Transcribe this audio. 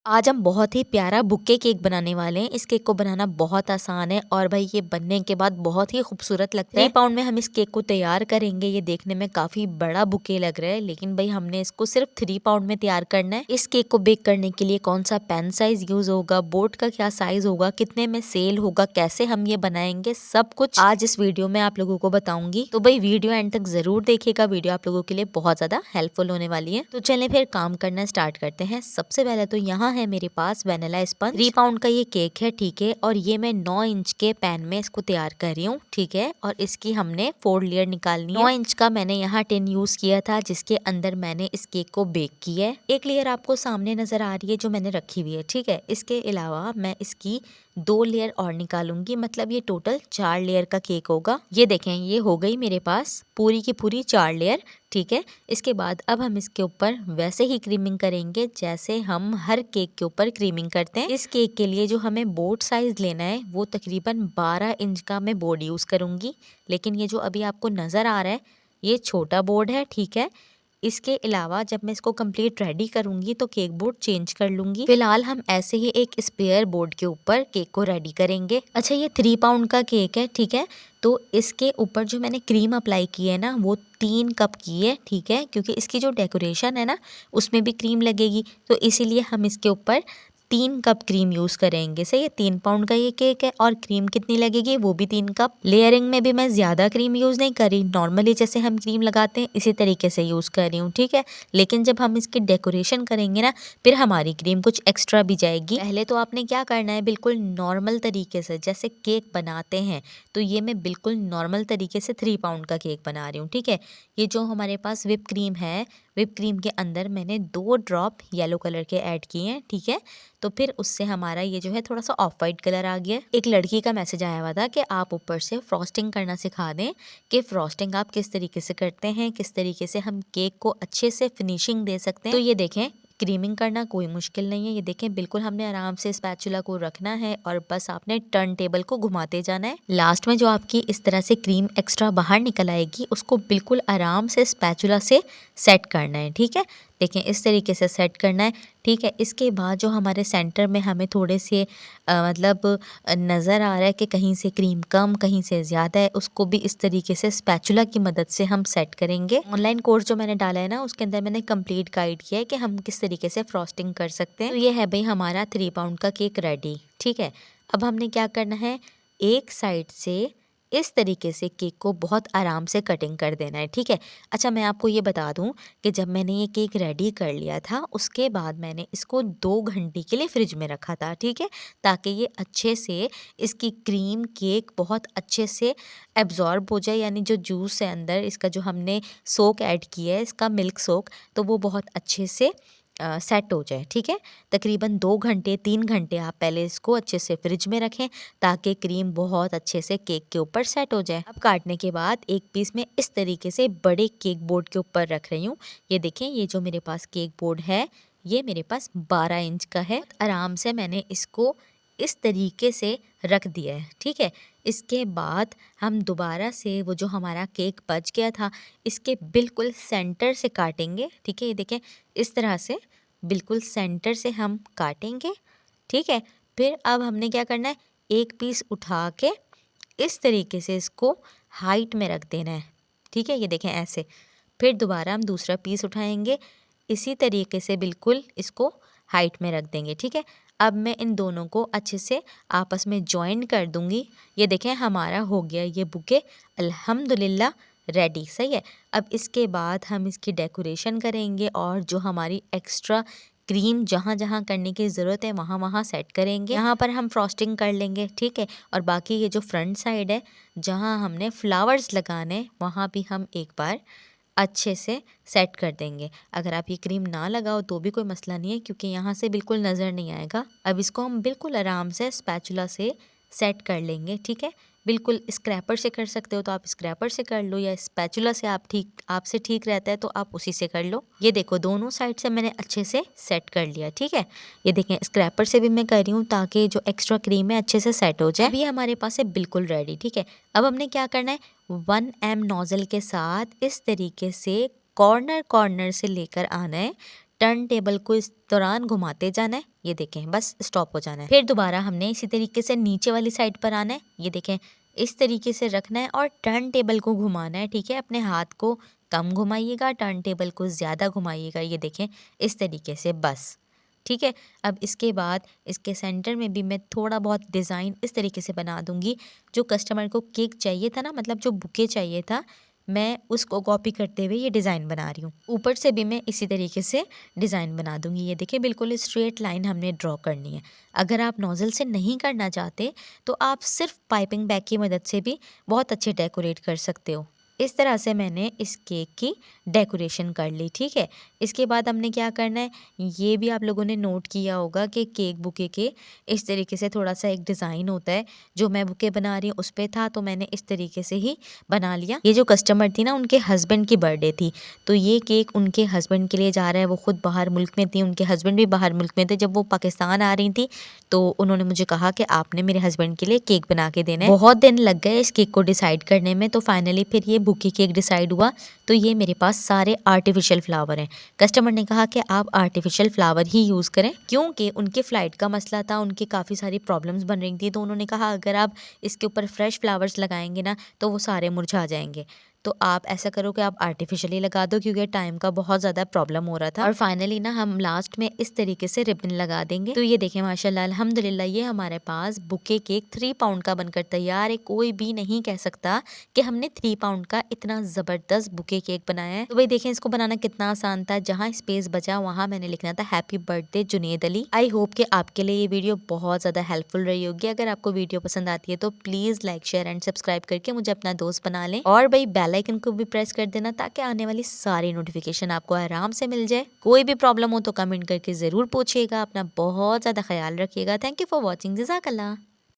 आज हम बहुत ही प्यारा बुके केक बनाने वाले हैं। इस केक को बनाना बहुत आसान है और भाई ये बनने के बाद बहुत ही खूबसूरत लगता है। 3 पाउंड में हम इस केक को तैयार करेंगे। ये देखने में काफी बड़ा बुके लग रहा है, लेकिन भाई हमने इसको सिर्फ 3 पाउंड में तैयार करना है। इस केक को बेक करने के लिए कौन सा पेन साइज यूज होगा, बोर्ड का क्या साइज होगा, कितने में सेल होगा, कैसे हम ये बनाएंगे, सब कुछ आज इस वीडियो में आप लोगों को बताऊंगी। तो भाई वीडियो एंड तक जरूर देखिएगा, वीडियो आप लोगों के लिए बहुत ज्यादा हेल्पफुल होने वाली है। तो चलें फिर काम करना स्टार्ट करते हैं। सबसे पहले तो यहाँ है मेरे पास वेनिला स्पंज। 3 पाउंड का ये केक है, ठीक है, और ये मैं 9 इंच के पैन में इसको तैयार कर रही हूँ, ठीक है। और इसकी हमने 4 लेयर निकालनी है। 9 इंच का मैंने यहाँ टिन यूज किया था, जिसके अंदर मैंने इस केक को बेक किया है। एक लेयर आपको सामने नजर आ रही है जो मैंने रखी हुई है, ठीक है। इसके अलावा मैं इसकी 2 लेयर और निकालूंगी, मतलब ये टोटल 4 लेयर का केक होगा। ये देखें, ये हो गई मेरे पास पूरी की पूरी 4 लेयर, ठीक है। इसके बाद अब हम इसके ऊपर वैसे ही क्रीमिंग करेंगे जैसे हम हर केक के ऊपर क्रीमिंग करते हैं। इस केक के लिए जो हमें बोर्ड साइज लेना है वो तकरीबन 12 इंच का मैं बोर्ड यूज करूंगी, लेकिन ये जो अभी आपको नजर आ रहा है ये छोटा बोर्ड है, ठीक है। इसके अलावा जब मैं इसको कंप्लीट रेडी करूंगी तो केक बोर्ड चेंज कर लूंगी। फिलहाल हम ऐसे ही एक स्पेयर बोर्ड के ऊपर केक को रेडी करेंगे। अच्छा, ये 3 पाउंड का केक है, ठीक है। तो इसके ऊपर जो मैंने क्रीम अप्लाई की है ना वो 3 कप की है, ठीक है, क्योंकि इसकी जो डेकोरेशन है ना उसमें भी क्रीम लगेगी, तो इसीलिए हम इसके ऊपर 3 कप क्रीम यूज करेंगे। सही है, 3 पाउंड का ये केक है और क्रीम कितनी लगेगी वो भी 3 कप। लेयरिंग में भी मैं ज्यादा क्रीम यूज नहीं कर रही, नॉर्मली जैसे हम क्रीम लगाते हैं इसी तरीके से यूज कर रही हूँ, ठीक है। लेकिन जब हम इसकी डेकोरेशन करेंगे ना फिर हमारी क्रीम कुछ एक्स्ट्रा भी जाएगी। पहले तो आपने क्या करना है, बिल्कुल नॉर्मल तरीके से जैसे केक बनाते हैं, तो ये मैं बिल्कुल नॉर्मल तरीके से 3 पाउंड का केक बना रही हूँ, ठीक है। ये जो हमारे पास व्हिप क्रीम है, व्हिप क्रीम के अंदर मैंने 2 ड्रॉप येलो कलर के ऐड किए हैं, ठीक है। तो फिर उससे हमारा ये जो है थोड़ा सा ऑफ वाइट कलर आ गया। एक लड़की का मैसेज आया हुआ था कि आप ऊपर से फ्रॉस्टिंग करना सिखा दें, कि फ्रॉस्टिंग आप किस तरीके से करते हैं, किस तरीके से हम केक को अच्छे से फिनिशिंग दे सकते हैं। तो ये देखें, क्रीमिंग करना कोई मुश्किल नहीं है। ये देखें, बिल्कुल हमने आराम से स्पैचुला को रखना है और बस आपने टर्न टेबल को घुमाते जाना है। लास्ट में जो आपकी इस तरह से क्रीम एक्स्ट्रा बाहर निकल आएगी उसको बिल्कुल आराम से स्पैचुला से सेट करना है, ठीक है। देखें, इस तरीके से सेट करना है, ठीक है। इसके बाद जो हमारे सेंटर में हमें थोड़े से नज़र आ रहा है कि कहीं से क्रीम कम कहीं से ज़्यादा है, उसको भी इस तरीके से स्पैचुला की मदद से हम सेट करेंगे। ऑनलाइन कोर्स जो मैंने डाला है ना उसके अंदर मैंने कंप्लीट गाइड किया है कि हम किस तरीके से फ्रॉस्टिंग कर सकते हैं। तो ये है भाई हमारा 3 पाउंड का केक रेडी, ठीक है। अब हमने क्या करना है, एक साइड से इस तरीके से केक को बहुत आराम से कटिंग कर देना है, ठीक है। अच्छा, मैं आपको ये बता दूं कि जब मैंने ये केक रेडी कर लिया था उसके बाद मैंने इसको 2 घंटे के लिए फ्रिज में रखा था, ठीक है, ताकि ये अच्छे से इसकी क्रीम केक बहुत अच्छे से एब्जॉर्ब हो जाए, यानी जो जूस है अंदर इसका जो हमने सोक ऐड किया है इसका मिल्क सोक, तो वो बहुत अच्छे से सेट हो जाए, ठीक है। तकरीबन 2 घंटे 3 घंटे आप पहले इसको अच्छे से फ्रिज में रखें ताकि क्रीम बहुत अच्छे से केक के ऊपर सेट हो जाए। अब काटने के बाद एक पीस में इस तरीके से बड़े केक बोर्ड के ऊपर रख रही हूँ। ये देखें, ये जो मेरे पास केक बोर्ड है ये मेरे पास 12 इंच का है। आराम से मैंने इसको इस तरीके से रख दिया है, ठीक है। इसके बाद हम दोबारा से वो जो हमारा केक बच गया था इसके बिल्कुल सेंटर से काटेंगे, ठीक है। ये देखें, इस तरह से बिल्कुल सेंटर से हम काटेंगे, ठीक है। फिर अब हमने क्या करना है, एक पीस उठा के इस तरीके से इसको हाइट में रख देना है, ठीक है। ये देखें ऐसे। फिर दोबारा हम दूसरा पीस उठाएंगे, इसी तरीके से बिल्कुल इसको हाइट में रख देंगे, ठीक है। अब मैं इन दोनों को अच्छे से आपस में जॉइन कर दूंगी। ये देखें, हमारा हो गया ये बुके अल्हम्दुलिल्लाह रेडी, सही है। अब इसके बाद हम इसकी डेकोरेशन करेंगे और जो हमारी एक्स्ट्रा क्रीम जहाँ जहाँ करने की ज़रूरत है वहाँ वहाँ सेट करेंगे। यहाँ पर हम फ्रॉस्टिंग कर लेंगे, ठीक है। और बाकी ये जो फ्रंट साइड है जहाँ हमने फ्लावर्स लगाने वहाँ भी हम एक बार अच्छे से सेट कर देंगे। अगर आप ये क्रीम ना लगाओ तो भी कोई मसला नहीं है, क्योंकि यहाँ से बिल्कुल नज़र नहीं आएगा। अब इसको हम बिल्कुल आराम से स्पैचुला से सेट कर लेंगे, ठीक है। बिल्कुल स्क्रैपर से कर सकते हो तो आप स्क्रैपर से कर लो, या स्पैचुला से आपसे ठीक रहता है तो आप उसी से कर लो। ये देखो, दोनों साइड से मैंने अच्छे से सेट कर लिया, ठीक है। ये देखें, स्क्रैपर से भी मैं कर रही हूँ ताकि जो एक्स्ट्रा क्रीम है अच्छे से सेट हो जाए। अभी हमारे पास है बिल्कुल रेडी, ठीक है। अब हमने क्या करना है, 1 mm नोजल के साथ इस तरीके से कॉर्नर कॉर्नर से लेकर आना है, टर्न टेबल को इस दौरान घुमाते जाना है। ये देखें बस स्टॉप हो जाना है। फिर दोबारा हमने इसी तरीके से नीचे वाली साइड पर आना है। ये देखें इस तरीके से रखना है और टर्न टेबल को घुमाना है। ठीक है, अपने हाथ को कम घुमाइएगा, टर्न टेबल को ज़्यादा घुमाइएगा। ये देखें इस तरीके से बस। ठीक है, अब इसके बाद इसके सेंटर में भी मैं थोड़ा बहुत डिज़ाइन इस तरीके से बना दूंगी। जो कस्टमर को केक चाहिए था ना, मतलब जो बुके चाहिए था, मैं उसको कॉपी करते हुए ये डिज़ाइन बना रही हूँ। ऊपर से भी मैं इसी तरीके से डिज़ाइन बना दूंगी। ये देखिए बिल्कुल स्ट्रेट लाइन हमने ड्रॉ करनी है। अगर आप नोज़ल से नहीं करना चाहते तो आप सिर्फ पाइपिंग बैग की मदद से भी बहुत अच्छे डेकोरेट कर सकते हो। इस तरह से मैंने इस केक की डेकोरेशन कर ली। ठीक है, इसके बाद हमने क्या करना है, ये भी आप लोगों ने नोट किया होगा कि केक बुके के इस तरीके से थोड़ा सा एक डिज़ाइन होता है। जो मैं बुके बना रही हूँ उस पे था, तो मैंने इस तरीके से ही बना लिया। ये जो कस्टमर थी ना, उनके हस्बैंड की बर्थडे थी, तो ये केक उनके हस्बैंड के लिए जा रहा है। वो खुद बाहर मुल्क में थी, उनके हस्बैंड भी बाहर मुल्क में थे। जब वो पाकिस्तान आ रही थी तो उन्होंने मुझे कहा कि आपने मेरे हस्बैंड के लिए केक बना के देना है। बहुत दिन लग गए इस केक को डिसाइड करने में, तो फाइनली फिर ये बुके केक डिसाइड हुआ। तो ये मेरे पास सारे आर्टिफिशियल फ्लावर हैं। कस्टमर ने कहा कि आप आर्टिफिशियल फ्लावर ही यूज़ करें, क्योंकि उनके फ़्लाइट का मसला था, उनकी काफ़ी सारी प्रॉब्लम्स बन रही थी। तो उन्होंने कहा अगर आप इसके ऊपर फ्रेश फ्लावर्स लगाएंगे ना तो वो सारे मुरझा जाएंगे। तो आप ऐसा करो कि आप आर्टिफिशियली लगा दो, क्योंकि टाइम का बहुत ज़्यादा प्रॉब्लम हो रहा था। और फाइनली ना हम लास्ट में इस तरीके से रिबन लगा देंगे। तो ये देखें माशाल्लाह अल्हम्दुलिल्लाह, ये हमारे पास बुके केक 3 पाउंड का बनकर तैयार है। कोई भी नहीं कह सकता कि हमने 3 पाउंड का इतना ज़बरदस्त बुके केक बनाया है। तो भाई देखें इसको बनाना कितना आसान था। जहाँ स्पेस बचा वहाँ मैंने लिखना था happy birthday Junaid Ali. I hope कि आपके लिए ये वीडियो बहुत ज़्यादा हेल्पफुल रही होगी। अगर आपको वीडियो पसंद आती है तो please like share and subscribe करके मुझे अपना दोस्त बना लें। और भाई बेल आइकन को भी प्रेस कर देना, ताकि आने वाली सारी नोटिफिकेशन आपको आराम से मिल जाए। कोई भी प्रॉब्लम हो तो कमेंट करके ज़रूर पूछिएगा। अपना बहुत ज़्यादा ख्याल रखिएगा। Thank you for watching. जज़ाकल्लाह।